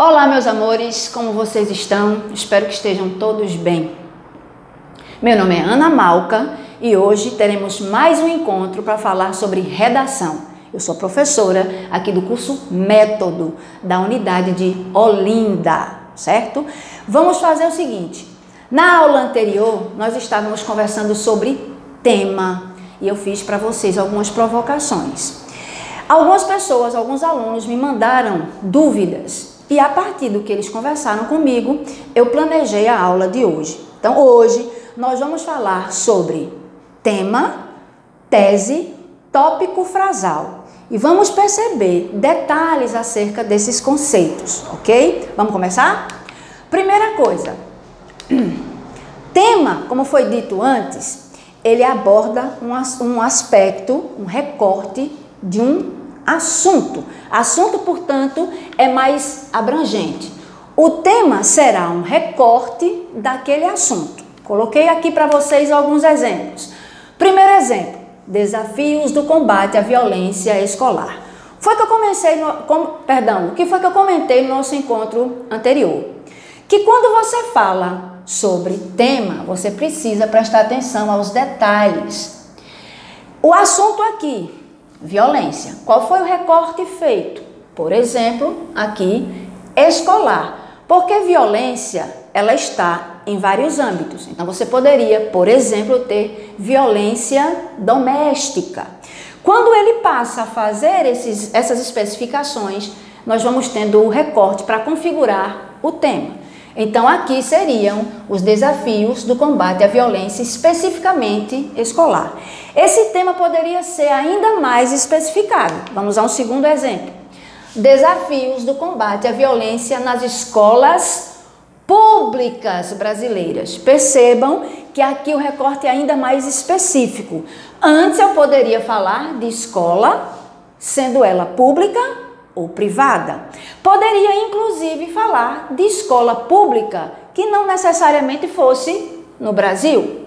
Olá, meus amores, como vocês estão? Espero que estejam todos bem. Meu nome é Ana Malca e hoje teremos mais um encontro para falar sobre redação. Eu sou professora aqui do curso Método da unidade de Olinda, certo? Vamos fazer o seguinte, na aula anterior nós estávamos conversando sobre tema e eu fiz para vocês algumas provocações. Algumas pessoas, alguns alunos me mandaram dúvidas e a partir do que eles conversaram comigo, eu planejei a aula de hoje. Então hoje nós vamos falar sobre tema, tese, tópico frasal e vamos perceber detalhes acerca desses conceitos, ok? Vamos começar? Primeira coisa, tema, como foi dito antes, ele aborda um aspecto, um recorte de um assunto. Assunto, portanto, é mais abrangente. O tema será um recorte daquele assunto. Coloquei aqui para vocês alguns exemplos. Primeiro exemplo, desafios do combate à violência escolar. O que foi que eu comentei no nosso encontro anterior? Que quando você fala sobre tema, você precisa prestar atenção aos detalhes. O assunto aqui, violência. Qual foi o recorte feito? Por exemplo, aqui, escolar. Porque violência, ela está em vários âmbitos. Então, você poderia, por exemplo, ter violência doméstica. Quando ele passa a fazer essas especificações, nós vamos tendo o recorte para configurar o tema. Então, aqui seriam os desafios do combate à violência especificamente escolar. Esse tema poderia ser ainda mais especificado. Vamos a um segundo exemplo. Desafios do combate à violência nas escolas públicas brasileiras. Percebam que aqui o recorte é ainda mais específico. Antes eu poderia falar de escola, sendo ela pública ou privada. Poderia, inclusive, falar de escola pública, que não necessariamente fosse no Brasil.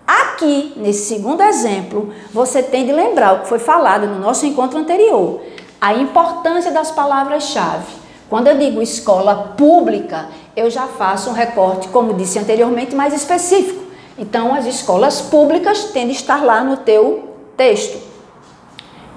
Aqui, nesse segundo exemplo, você tem de lembrar o que foi falado no nosso encontro anterior, a importância das palavras-chave. Quando eu digo escola pública, eu já faço um recorte, como disse anteriormente, mais específico. Então, as escolas públicas têm de estar lá no teu texto.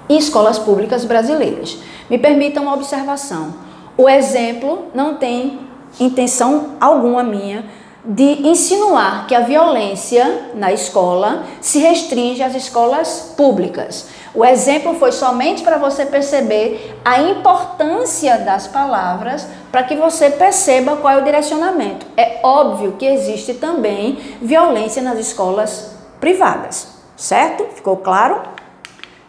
E escolas públicas brasileiras. Me permitam uma observação. O exemplo não tem intenção alguma minha de insinuar que a violência na escola se restringe às escolas públicas. O exemplo foi somente para você perceber a importância das palavras, para que você perceba qual é o direcionamento. É óbvio que existe também violência nas escolas privadas, certo? Ficou claro?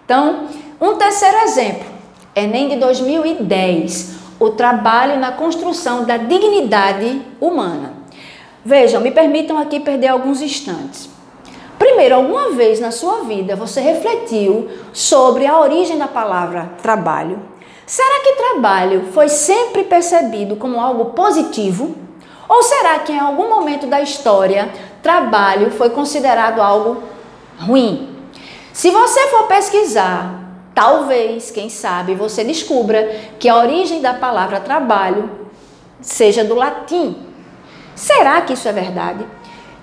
Então, um terceiro exemplo, Enem de 2010, o trabalho na construção da dignidade humana. Vejam, me permitam aqui perder alguns instantes. Primeiro, alguma vez na sua vida você refletiu sobre a origem da palavra trabalho? Será que trabalho foi sempre percebido como algo positivo? Ou será que em algum momento da história, trabalho foi considerado algo ruim? Se você for pesquisar, talvez, quem sabe, você descubra que a origem da palavra trabalho seja do latim. Será que isso é verdade?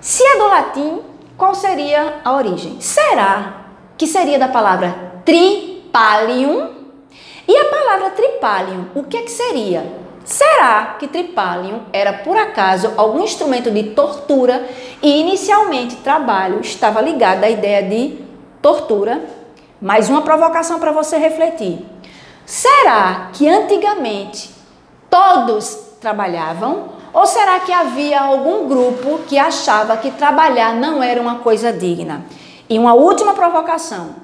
Se é do latim, qual seria a origem? Será que seria da palavra tripalium? E a palavra tripalium, o que seria? Será que tripalium era, por acaso, algum instrumento de tortura e, inicialmente, trabalho estava ligado à ideia de tortura? Mais uma provocação para você refletir. Será que antigamente todos trabalhavam? Ou será que havia algum grupo que achava que trabalhar não era uma coisa digna? E uma última provocação.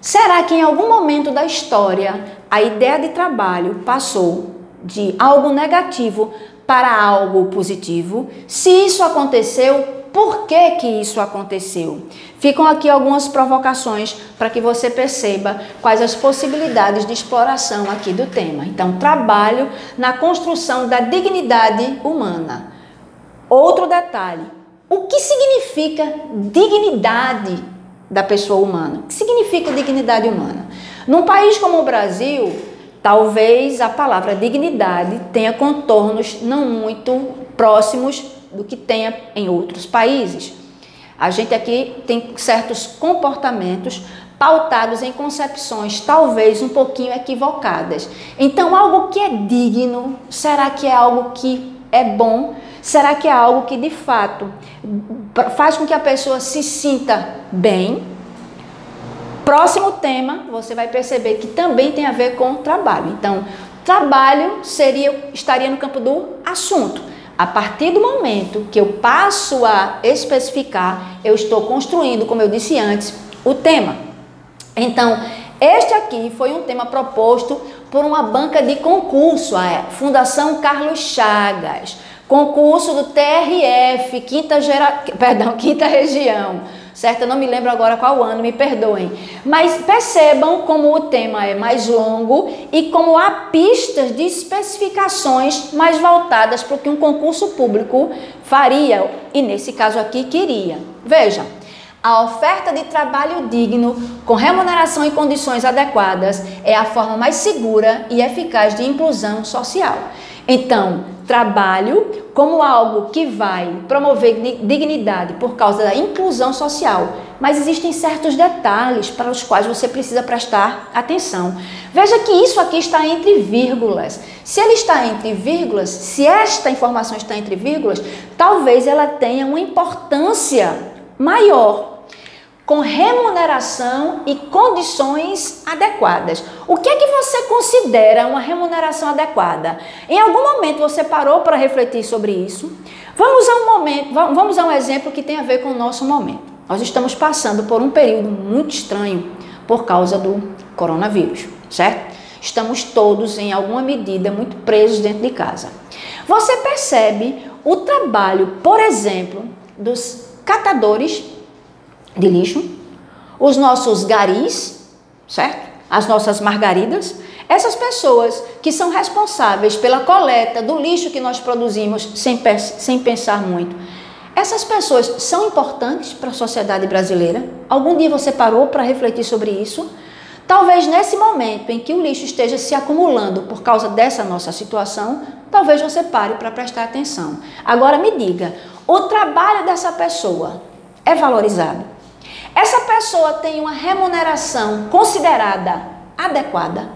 Será que em algum momento da história a ideia de trabalho passou de algo negativo para algo positivo? Se isso aconteceu, por que que isso aconteceu? Ficam aqui algumas provocações para que você perceba quais as possibilidades de exploração aqui do tema. Então, trabalho na construção da dignidade humana. Outro detalhe, o que significa dignidade da pessoa humana? O que significa dignidade humana? Num país como o Brasil, talvez a palavra dignidade tenha contornos não muito próximos do que tenha em outros países. A gente aqui tem certos comportamentos pautados em concepções talvez um pouquinho equivocadas. Então, algo que é digno, será que é algo que é bom? Será que é algo que de fato faz com que a pessoa se sinta bem? Próximo tema, você vai perceber que também tem a ver com trabalho. Então, trabalho estaria no campo do assunto. A partir do momento que eu passo a especificar, eu estou construindo, como eu disse antes, o tema. Então, este aqui foi um tema proposto por uma banca de concurso, a Fundação Carlos Chagas, concurso do TRF, quinta região, certo? Eu não me lembro agora qual ano, me perdoem. Mas percebam como o tema é mais longo e como há pistas de especificações mais voltadas para o que um concurso público faria, e nesse caso aqui queria. Veja, a oferta de trabalho digno, com remuneração e condições adequadas, é a forma mais segura e eficaz de inclusão social. Então, trabalho como algo que vai promover dignidade por causa da inclusão social, mas existem certos detalhes para os quais você precisa prestar atenção. Veja que isso aqui está entre vírgulas. Se ele está entre vírgulas, se esta informação está entre vírgulas, talvez ela tenha uma importância maior, com remuneração e condições adequadas. O que é que você considera uma remuneração adequada? Em algum momento você parou para refletir sobre isso? Vamos a um exemplo que tem a ver com o nosso momento. Nós estamos passando por um período muito estranho por causa do coronavírus, certo? Estamos todos, em alguma medida, muito presos dentro de casa. Você percebe o trabalho, por exemplo, dos catadores de lixo, os nossos garis, certo? As nossas margaridas, essas pessoas que são responsáveis pela coleta do lixo que nós produzimos sem pensar muito. Essas pessoas são importantes para a sociedade brasileira? Algum dia você parou para refletir sobre isso? Talvez nesse momento em que o lixo esteja se acumulando por causa dessa nossa situação, talvez você pare para prestar atenção. Agora me diga, o trabalho dessa pessoa é valorizado? Essa pessoa tem uma remuneração considerada adequada?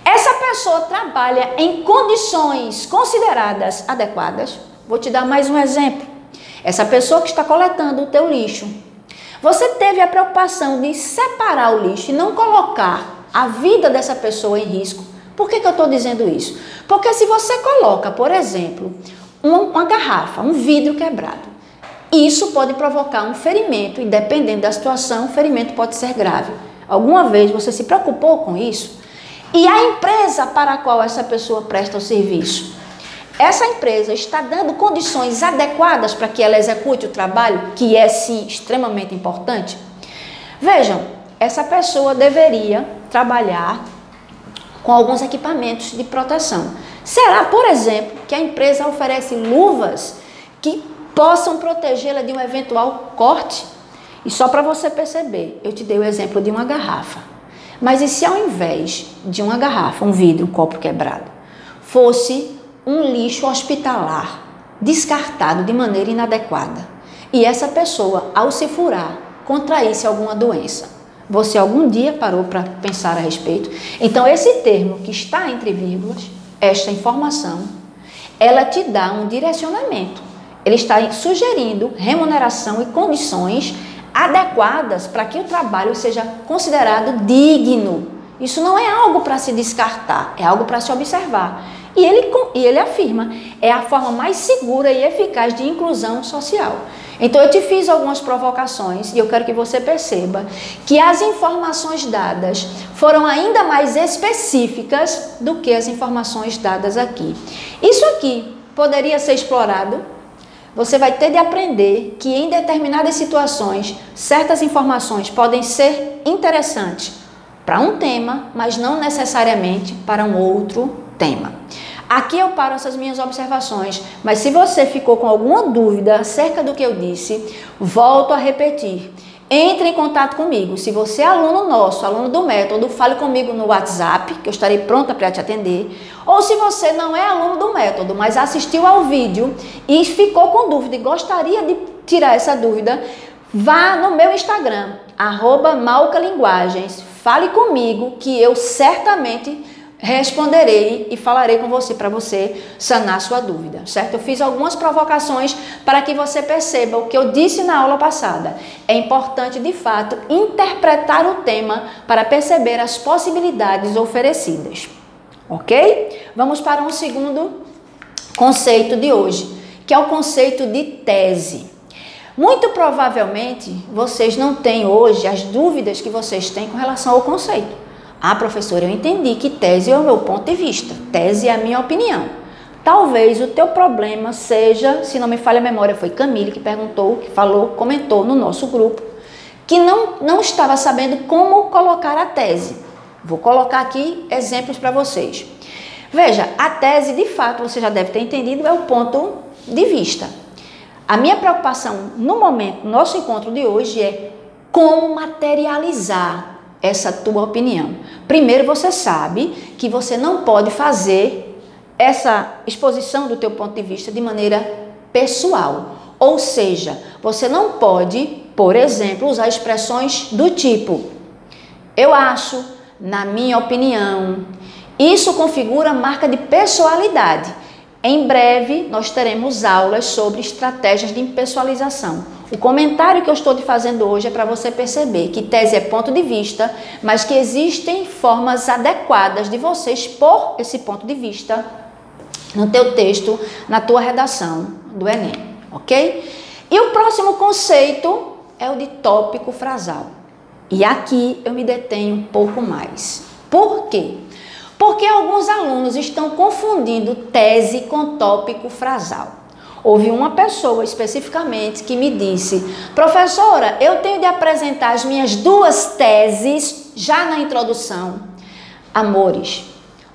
Essa pessoa trabalha em condições consideradas adequadas? Vou te dar mais um exemplo. Essa pessoa que está coletando o teu lixo, você teve a preocupação de separar o lixo e não colocar a vida dessa pessoa em risco? Por que eu estou dizendo isso? Porque se você coloca, por exemplo, uma garrafa, um vidro quebrado, isso pode provocar um ferimento e, dependendo da situação, o ferimento pode ser grave. Alguma vez você se preocupou com isso? E a empresa para a qual essa pessoa presta o serviço, essa empresa está dando condições adequadas para que ela execute o trabalho, que é, sim, extremamente importante? Vejam, essa pessoa deveria trabalhar com alguns equipamentos de proteção. Será, por exemplo, que a empresa oferece luvas que possam protegê-la de um eventual corte? E só para você perceber, eu te dei o exemplo de uma garrafa. Mas e se ao invés de uma garrafa, um vidro, um copo quebrado, fosse um lixo hospitalar, descartado de maneira inadequada, e essa pessoa, ao se furar, contraísse alguma doença? Você algum dia parou para pensar a respeito? Então, esse termo que está entre vírgulas, esta informação, ela te dá um direcionamento. Ele está sugerindo remuneração e condições adequadas para que o trabalho seja considerado digno. Isso não é algo para se descartar, é algo para se observar. E ele afirma, é a forma mais segura e eficaz de inclusão social. Então eu te fiz algumas provocações e eu quero que você perceba que as informações dadas foram ainda mais específicas do que as informações dadas aqui. Isso aqui poderia ser explorado. Você vai ter de aprender que em determinadas situações, certas informações podem ser interessantes para um tema, mas não necessariamente para um outro tema. Aqui eu paro essas minhas observações, mas se você ficou com alguma dúvida acerca do que eu disse, volto a repetir. entre em contato comigo. Se você é aluno nosso, aluno do método, fale comigo no WhatsApp, que eu estarei pronta para te atender. Ou se você não é aluno do método, mas assistiu ao vídeo e ficou com dúvida e gostaria de tirar essa dúvida, vá no meu Instagram, @malcalinguagens. Fale comigo que eu certamente responderei e falarei com você para você sanar sua dúvida, certo? Eu fiz algumas provocações para que você perceba o que eu disse na aula passada. É importante, de fato, interpretar o tema para perceber as possibilidades oferecidas, ok? Vamos para um segundo conceito de hoje, que é o conceito de tese. Muito provavelmente, vocês não têm hoje as dúvidas que vocês têm com relação ao conceito. Ah, professora, eu entendi que tese é o meu ponto de vista, tese é a minha opinião. Talvez o teu problema seja, se não me falha a memória, foi Camille que perguntou, que falou, comentou no nosso grupo, que não estava sabendo como colocar a tese. Vou colocar aqui exemplos para vocês. Veja, a tese, de fato, você já deve ter entendido, é o ponto de vista. A minha preocupação no momento, no nosso encontro de hoje, é como materializar essa tua opinião. Primeiro, você sabe que você não pode fazer essa exposição do teu ponto de vista de maneira pessoal. Ou seja, você não pode, por exemplo, usar expressões do tipo eu acho, na minha opinião. Isso configura marca de pessoalidade. Em breve, nós teremos aulas sobre estratégias de impessoalização. O comentário que eu estou te fazendo hoje é para você perceber que tese é ponto de vista, mas que existem formas adequadas de você expor esse ponto de vista no teu texto, na tua redação do Enem, ok? E o próximo conceito é o de tópico frasal. E aqui eu me detenho um pouco mais. Por quê? Porque alguns alunos estão confundindo tese com tópico frasal. Houve uma pessoa especificamente que me disse: professora, eu tenho de apresentar as minhas 2 teses já na introdução. Amores,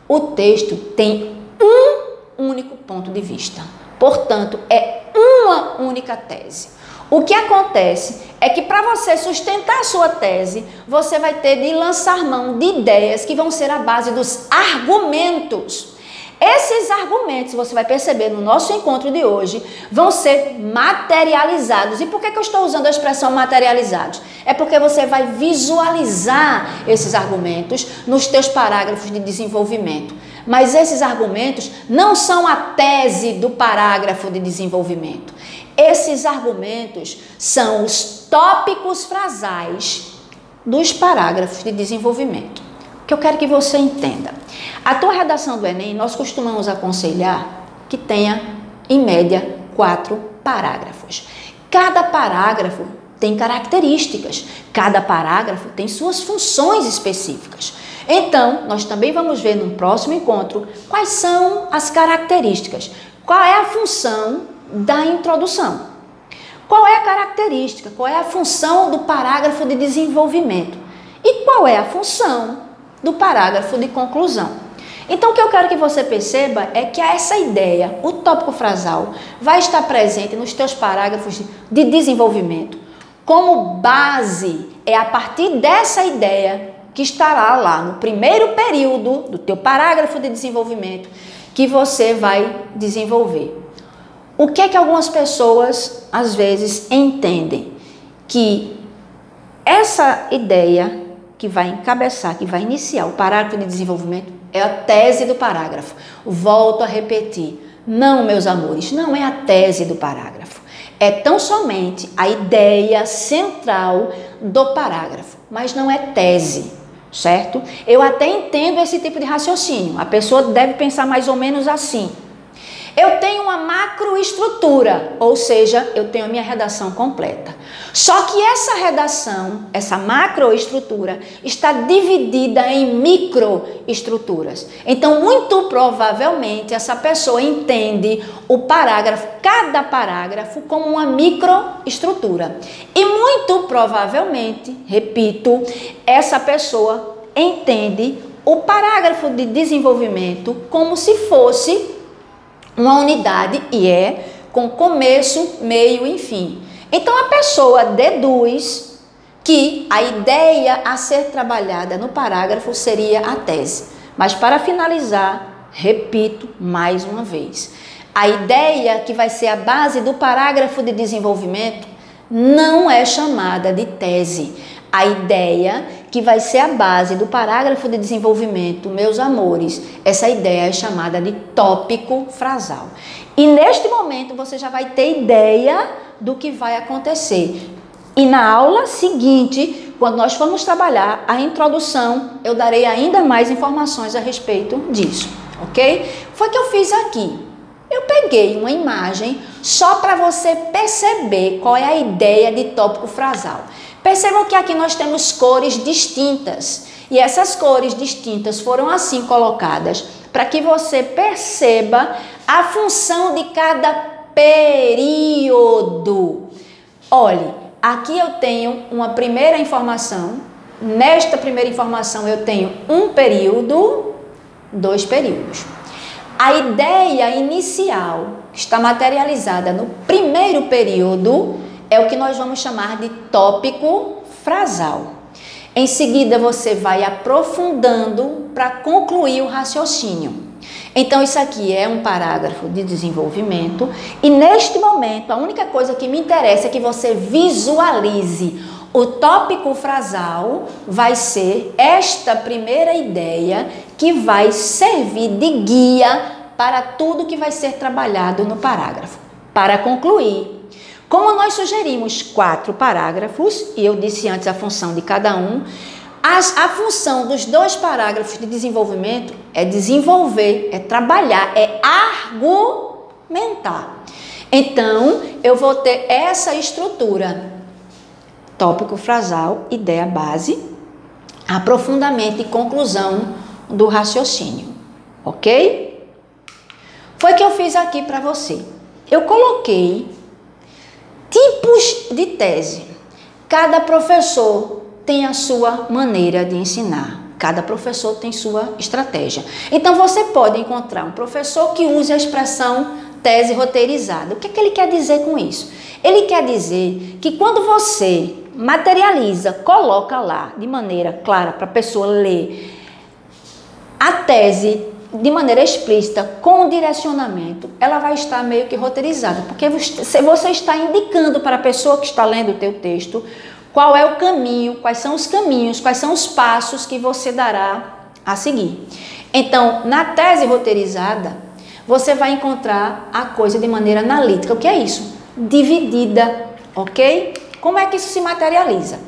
o texto tem um único ponto de vista. Portanto, é uma única tese. O que acontece é que para você sustentar a sua tese, você vai ter de lançar mão de ideias que vão ser a base dos argumentos. Esses argumentos, você vai perceber no nosso encontro de hoje, vão ser materializados. E por que eu estou usando a expressão materializados? É porque você vai visualizar esses argumentos nos teus parágrafos de desenvolvimento. Mas esses argumentos não são a tese do parágrafo de desenvolvimento. Esses argumentos são os tópicos frasais dos parágrafos de desenvolvimento. O que eu quero que você entenda. A tua redação do Enem, nós costumamos aconselhar que tenha, em média, 4 parágrafos. Cada parágrafo tem características, cada parágrafo tem suas funções específicas. Então, nós também vamos ver no próximo encontro quais são as características, qual é a função da introdução. Qual é a característica, qual é a função do parágrafo de desenvolvimento e qual é a função do parágrafo de conclusão. Então, o que eu quero que você perceba é que essa ideia, o tópico frasal, vai estar presente nos teus parágrafos de desenvolvimento. Como base, é a partir dessa ideia que estará lá no primeiro período do teu parágrafo de desenvolvimento que você vai desenvolver. O que é que algumas pessoas, às vezes, entendem? Que essa ideia que vai encabeçar, que vai iniciar o parágrafo de desenvolvimento é a tese do parágrafo. Volto a repetir. Não, meus amores, não é a tese do parágrafo. É tão somente a ideia central do parágrafo, mas não é tese, certo? Eu até entendo esse tipo de raciocínio. A pessoa deve pensar mais ou menos assim. Eu tenho uma macroestrutura, ou seja, eu tenho a minha redação completa. Só que essa redação, essa macroestrutura, está dividida em microestruturas. Então, muito provavelmente, essa pessoa entende o parágrafo, cada parágrafo, como uma microestrutura. E muito provavelmente, repito, essa pessoa entende o parágrafo de desenvolvimento como se fosse uma unidade, e com começo, meio e fim. Então, a pessoa deduz que a ideia a ser trabalhada no parágrafo seria a tese. Mas para finalizar, repito mais uma vez, a ideia que vai ser a base do parágrafo de desenvolvimento não é chamada de tese. A ideia que vai ser a base do parágrafo de desenvolvimento, meus amores, essa ideia é chamada de tópico frasal. E neste momento você já vai ter ideia do que vai acontecer. E na aula seguinte, quando nós formos trabalhar a introdução, eu darei ainda mais informações a respeito disso, ok? Foi o que eu fiz aqui. Eu peguei uma imagem só para você perceber qual é a ideia de tópico frasal. Percebam que aqui nós temos cores distintas. E essas cores distintas foram assim colocadas para que você perceba a função de cada período. Olhe, aqui eu tenho uma primeira informação. Nesta primeira informação eu tenho um período, 2 períodos. A ideia inicial que está materializada no primeiro período é o que nós vamos chamar de tópico frasal. Em seguida você vai aprofundando para concluir o raciocínio. Então isso aqui é um parágrafo de desenvolvimento e neste momento a única coisa que me interessa é que você visualize. O tópico frasal vai ser esta primeira ideia que vai servir de guia para tudo que vai ser trabalhado no parágrafo. Para concluir, como nós sugerimos 4 parágrafos, e eu disse antes a função de cada um, a função dos 2 parágrafos de desenvolvimento é desenvolver, é trabalhar, é argumentar. Então, eu vou ter essa estrutura. Tópico frasal, ideia base, aprofundamento e conclusão do raciocínio, ok? Foi o que eu fiz aqui para você. Eu coloquei tipos de tese. Cada professor tem a sua maneira de ensinar. Cada professor tem sua estratégia. Então, você pode encontrar um professor que use a expressão tese roteirizada. O que é que ele quer dizer com isso? Ele quer dizer que quando você materializa, coloca lá de maneira clara para a pessoa ler a tese de maneira explícita, com direcionamento, ela vai estar meio que roteirizada, porque você está indicando para a pessoa que está lendo o teu texto qual é o caminho, quais são os caminhos, quais são os passos que você dará a seguir. Então, na tese roteirizada, você vai encontrar a coisa de maneira analítica. O que é isso? Dividida, ok? Como é que isso se materializa?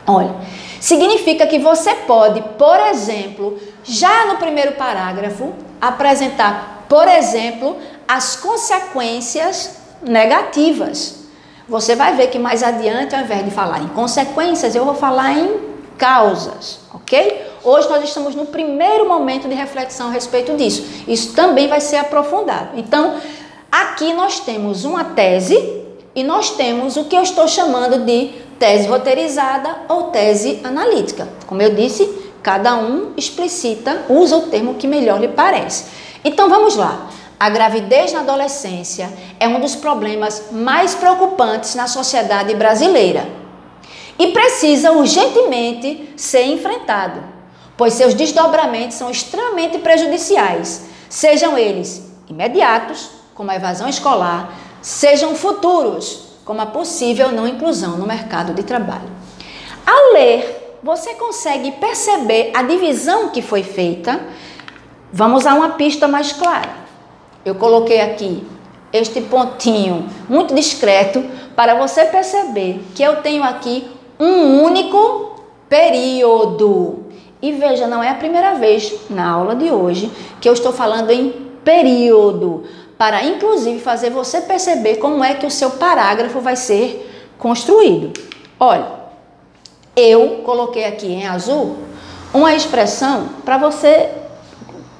Olha, significa que você pode, por exemplo, já no primeiro parágrafo, apresentar, por exemplo, as consequências negativas. Você vai ver que mais adiante, ao invés de falar em consequências, eu vou falar em causas, ok? Hoje nós estamos no primeiro momento de reflexão a respeito disso. Isso também vai ser aprofundado. Então, aqui nós temos uma tese e nós temos o que eu estou chamando de tese roteirizada ou tese analítica. Como eu disse, cada um explicita, usa o termo que melhor lhe parece. Então vamos lá. A gravidez na adolescência é um dos problemas mais preocupantes na sociedade brasileira e precisa urgentemente ser enfrentado, pois seus desdobramentos são extremamente prejudiciais, sejam eles imediatos, como a evasão escolar, sejam futuros, como a possível não inclusão no mercado de trabalho. Ao ler, você consegue perceber a divisão que foi feita. Vamos a uma pista mais clara. Eu coloquei aqui este pontinho muito discreto para você perceber que eu tenho aqui um único período. E veja, não é a primeira vez na aula de hoje que eu estou falando em período, para inclusive fazer você perceber como é que o seu parágrafo vai ser construído. Olha, eu coloquei aqui em azul uma expressão para você.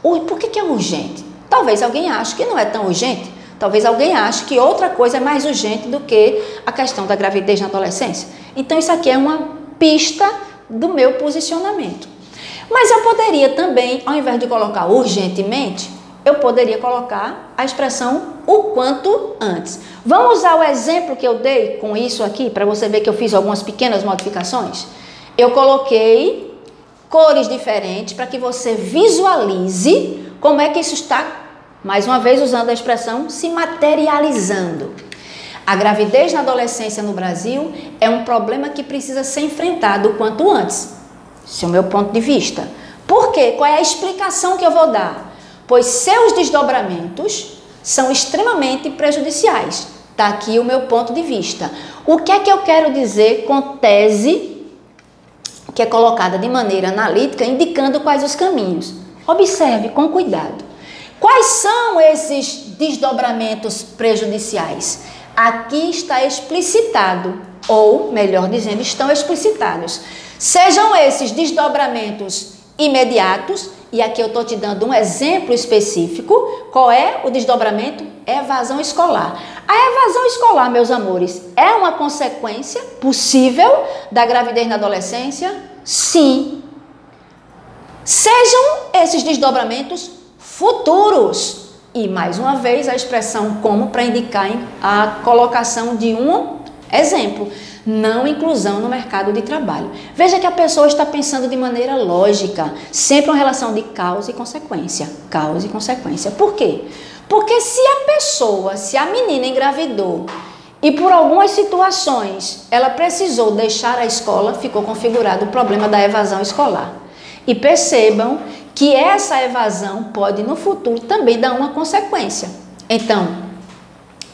Por que é urgente? Talvez alguém ache que não é tão urgente. Talvez alguém ache que outra coisa é mais urgente do que a questão da gravidez na adolescência. Então isso aqui é uma pista do meu posicionamento. Mas eu poderia também, ao invés de colocar urgentemente, eu poderia colocar a expressão o quanto antes. Vamos usar o exemplo que eu dei com isso aqui, para você ver que eu fiz algumas pequenas modificações. Eu coloquei cores diferentes para que você visualize como é que isso está, mais uma vez usando a expressão, se materializando. A gravidez na adolescência no Brasil é um problema que precisa ser enfrentado o quanto antes. Esse é o meu ponto de vista. Por quê? Qual é a explicação que eu vou dar? Pois seus desdobramentos são extremamente prejudiciais. Está aqui o meu ponto de vista. O que é que eu quero dizer com tese que é colocada de maneira analítica, indicando quais os caminhos? Observe com cuidado. Quais são esses desdobramentos prejudiciais? Aqui está explicitado, ou, melhor dizendo, estão explicitados. Sejam esses desdobramentos imediatos, e aqui eu estou te dando um exemplo específico. Qual é o desdobramento? Evasão escolar. A evasão escolar, meus amores, é uma consequência possível da gravidez na adolescência? Sim. Sejam esses desdobramentos futuros. E, mais uma vez, a expressão como para indicar a colocação de um exemplo. Não inclusão no mercado de trabalho. Veja que a pessoa está pensando de maneira lógica, sempre uma relação de causa e consequência. Causa e consequência. Por quê? Porque se a menina engravidou e por algumas situações ela precisou deixar a escola, ficou configurado o problema da evasão escolar. E percebam que essa evasão pode no futuro também dar uma consequência. Então,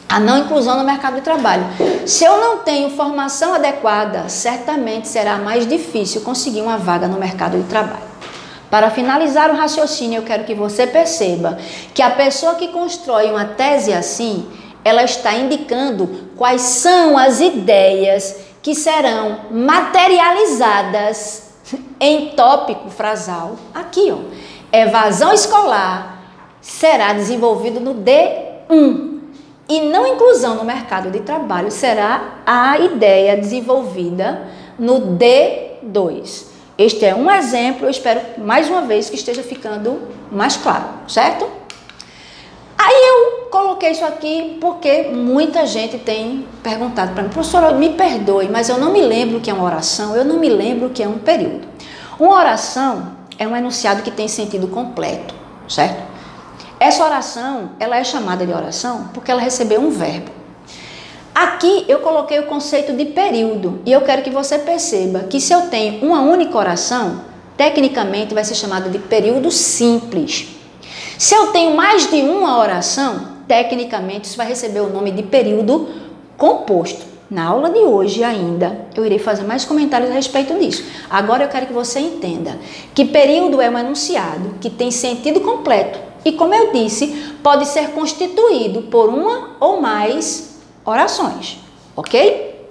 a não inclusão no mercado de trabalho. Se eu não tenho formação adequada, certamente será mais difícil conseguir uma vaga no mercado de trabalho. Para finalizar o raciocínio, eu quero que você perceba que a pessoa que constrói uma tese assim, ela está indicando quais são as ideias que serão materializadas em tópico frasal. Aqui, ó. Evasão escolar será desenvolvido no D1. E não inclusão no mercado de trabalho será a ideia desenvolvida no D2. Este é um exemplo, eu espero mais uma vez que esteja ficando mais claro, certo? Aí eu coloquei isso aqui porque muita gente tem perguntado para mim: professora, me perdoe, mas eu não me lembro o que é uma oração, eu não me lembro o que é um período. Uma oração é um enunciado que tem sentido completo, certo? Essa oração, ela é chamada de oração porque ela recebeu um verbo. Aqui eu coloquei o conceito de período e eu quero que você perceba que se eu tenho uma única oração, tecnicamente vai ser chamada de período simples. Se eu tenho mais de uma oração, tecnicamente isso vai receber o nome de período composto. Na aula de hoje ainda, eu irei fazer mais comentários a respeito disso. Agora eu quero que você entenda que período é um enunciado que tem sentido completo e, como eu disse, pode ser constituído por uma ou mais orações, ok?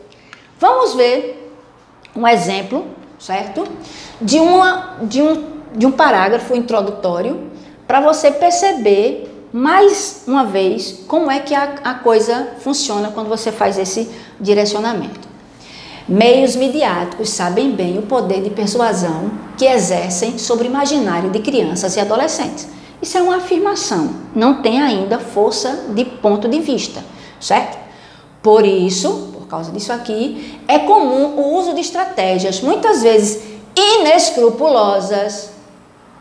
Vamos ver um exemplo, certo? De um parágrafo introdutório para você perceber mais uma vez como é que a coisa funciona quando você faz esse direcionamento. Meios midiáticos sabem bem o poder de persuasão que exercem sobre o imaginário de crianças e adolescentes. Isso é uma afirmação, não tem ainda força de ponto de vista, certo? Por isso, por causa disso aqui, é comum o uso de estratégias, muitas vezes inescrupulosas,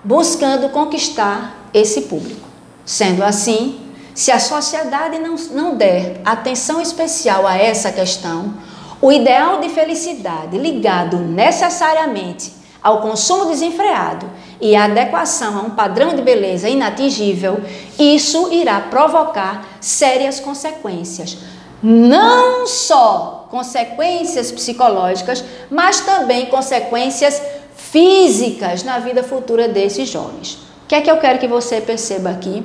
buscando conquistar esse público. Sendo assim, se a sociedade não der atenção especial a essa questão, o ideal de felicidade ligado necessariamente ao consumo desenfreado e à adequação a um padrão de beleza inatingível, isso irá provocar sérias consequências. Não só consequências psicológicas, mas também consequências físicas na vida futura desses jovens. O que é que eu quero que você perceba aqui?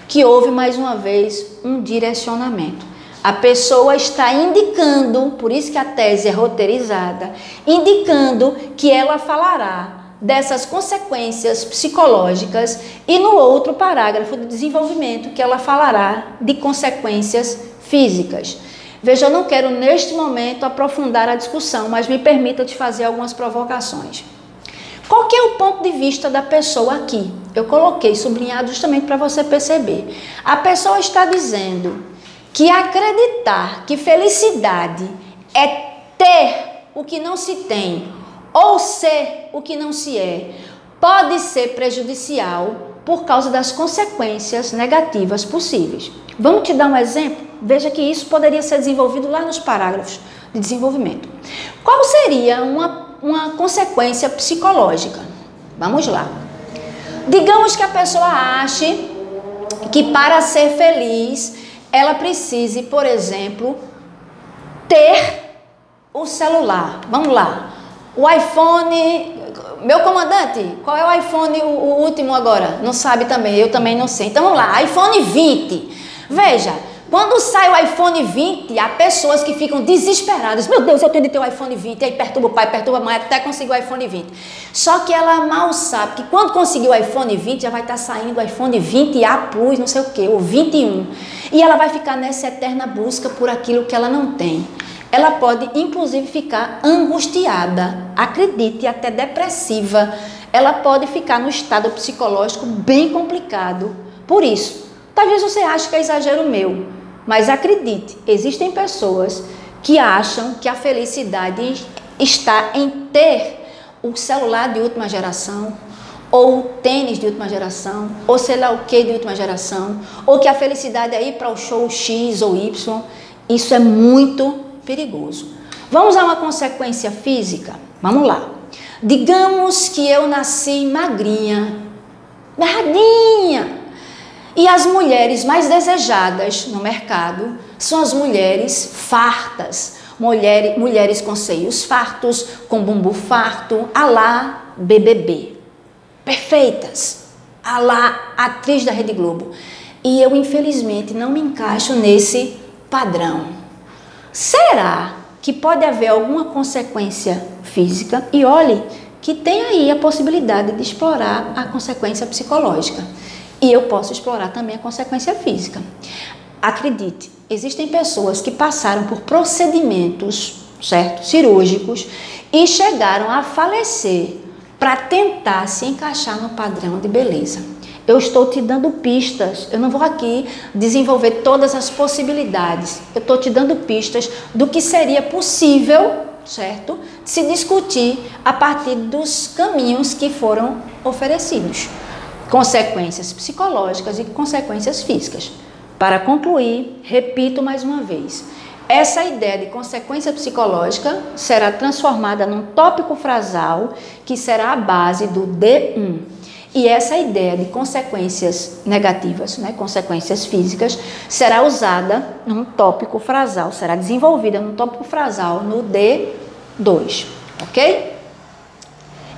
Que houve mais uma vez um direcionamento. A pessoa está indicando, por isso que a tese é roteirizada, indicando que ela falará dessas consequências psicológicas e no outro parágrafo do desenvolvimento que ela falará de consequências físicas. Veja, eu não quero neste momento aprofundar a discussão, mas me permita te fazer algumas provocações. Qual que é o ponto de vista da pessoa aqui? Eu coloquei sublinhado justamente para você perceber. A pessoa está dizendo que acreditar que felicidade é ter o que não se tem ou ser o que não se é, pode ser prejudicial por causa das consequências negativas possíveis. Vamos te dar um exemplo? Veja que isso poderia ser desenvolvido lá nos parágrafos de desenvolvimento. Qual seria uma consequência psicológica? Vamos lá. Digamos que a pessoa ache que para ser feliz, ela precise, por exemplo, ter o celular. Vamos lá. O iPhone... Meu comandante, qual é o iPhone, o último agora? Não sabe também, eu também não sei. Então vamos lá, iPhone 20. Veja, quando sai o iPhone 20, há pessoas que ficam desesperadas. Meu Deus, eu tenho de ter o iPhone 20. Aí perturba o pai, perturba a mãe, até conseguir o iPhone 20. Só que ela mal sabe que quando conseguir o iPhone 20, já vai estar saindo o iPhone 20A Plus, não sei o que, ou 21. E ela vai ficar nessa eterna busca por aquilo que ela não tem. Ela pode, inclusive, ficar angustiada, acredite, até depressiva. Ela pode ficar no estado psicológico bem complicado. Por isso, talvez você ache que é exagero meu, mas acredite, existem pessoas que acham que a felicidade está em ter o celular de última geração, ou o tênis de última geração, ou sei lá o que de última geração, ou que a felicidade é ir para o show X ou Y. Isso é muito perigoso. Vamos a uma consequência física? Vamos lá. Digamos que eu nasci magrinha, barradinha, e as mulheres mais desejadas no mercado são as mulheres fartas, mulheres com seios fartos, com bumbum farto, a lá BBB. Perfeitas, a lá atriz da Rede Globo. E eu, infelizmente, não me encaixo nesse padrão. Será que pode haver alguma consequência física? E olhe que tem aí a possibilidade de explorar a consequência psicológica. E eu posso explorar também a consequência física. Acredite, existem pessoas que passaram por procedimentos, certo, cirúrgicos e chegaram a falecer para tentar se encaixar no padrão de beleza. Eu estou te dando pistas, eu não vou aqui desenvolver todas as possibilidades. Eu estou te dando pistas do que seria possível, certo, se discutir a partir dos caminhos que foram oferecidos. Consequências psicológicas e consequências físicas. Para concluir, repito mais uma vez, essa ideia de consequência psicológica será transformada num tópico frasal que será a base do D1. E essa ideia de consequências negativas, né, consequências físicas, será usada num tópico frasal, será desenvolvida num tópico frasal no D2, ok?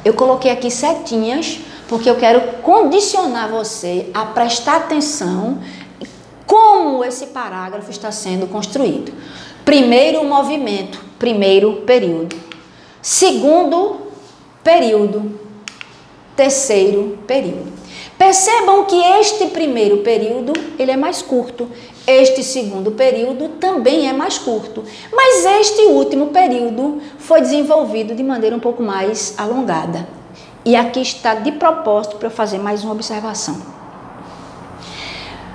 Eu coloquei aqui setinhas porque eu quero condicionar você a prestar atenção em como esse parágrafo está sendo construído. Primeiro movimento, primeiro período. Segundo período. Terceiro período. Percebam que este primeiro período, ele é mais curto. Este segundo período também é mais curto. Mas este último período foi desenvolvido de maneira um pouco mais alongada. E aqui está de propósito para eu fazer mais uma observação.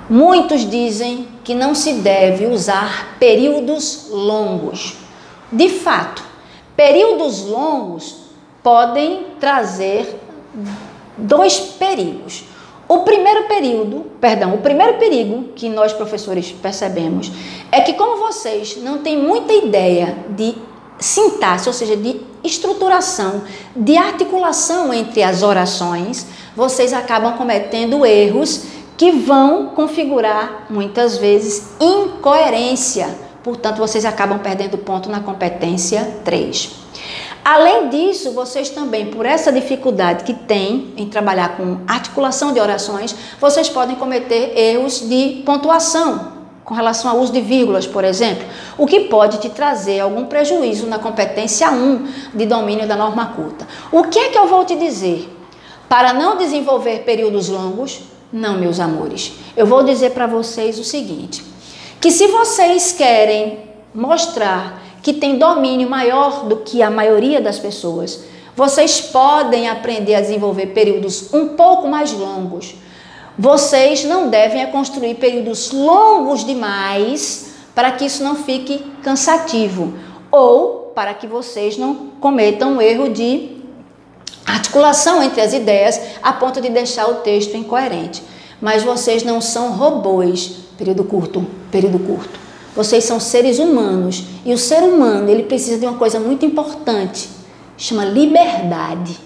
Muitos dizem que não se deve usar períodos longos. De fato, períodos longos podem trazer dois perigos. O primeiro perigo que nós professores percebemos é que, como vocês não têm muita ideia de sintaxe, ou seja, de estruturação, de articulação entre as orações, vocês acabam cometendo erros que vão configurar, muitas vezes, incoerência. Portanto, vocês acabam perdendo ponto na competência 3. Além disso, vocês também, por essa dificuldade que tem em trabalhar com articulação de orações, vocês podem cometer erros de pontuação, com relação ao uso de vírgulas, por exemplo, o que pode te trazer algum prejuízo na competência 1 de domínio da norma culta. O que é que eu vou te dizer? Para não desenvolver períodos longos, não, meus amores, eu vou dizer para vocês o seguinte, que se vocês querem mostrar que tem domínio maior do que a maioria das pessoas, Vocês podem aprender a desenvolver períodos um pouco mais longos. Vocês não devem construir períodos longos demais para que isso não fique cansativo ou para que vocês não cometam um erro de articulação entre as ideias a ponto de deixar o texto incoerente. Mas vocês não são robôs, período curto. Vocês são seres humanos e o ser humano ele precisa de uma coisa muito importante, chama liberdade.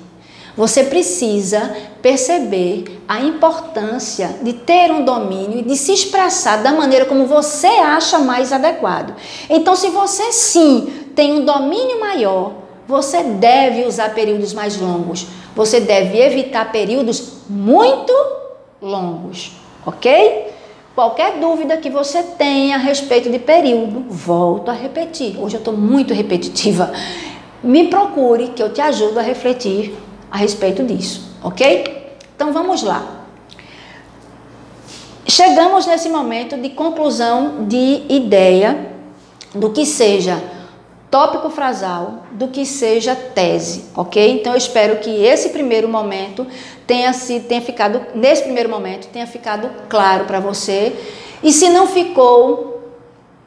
Você precisa perceber a importância de ter um domínio e de se expressar da maneira como você acha mais adequado. Então, se você sim tem um domínio maior, você deve usar períodos mais longos. Você deve evitar períodos muito longos, ok? Qualquer dúvida que você tenha a respeito de período, volto a repetir. Hoje eu estou muito repetitiva. Me procure que eu te ajudo a refletir a respeito disso, ok? Então vamos lá. Chegamos nesse momento de conclusão de ideia do que seja tópico frasal, do que seja tese, ok? Então eu espero que esse primeiro momento tenha ficado claro para você. E se não ficou,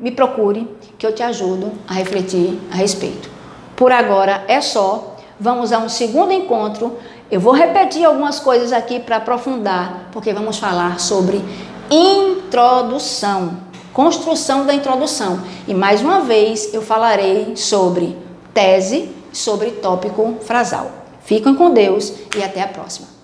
me procure que eu te ajudo a refletir a respeito. Por agora é só. Vamos a um segundo encontro. Eu vou repetir algumas coisas aqui para aprofundar, porque vamos falar sobre introdução, construção da introdução. E mais uma vez eu falarei sobre tese, sobre tópico frasal. Fiquem com Deus e até a próxima.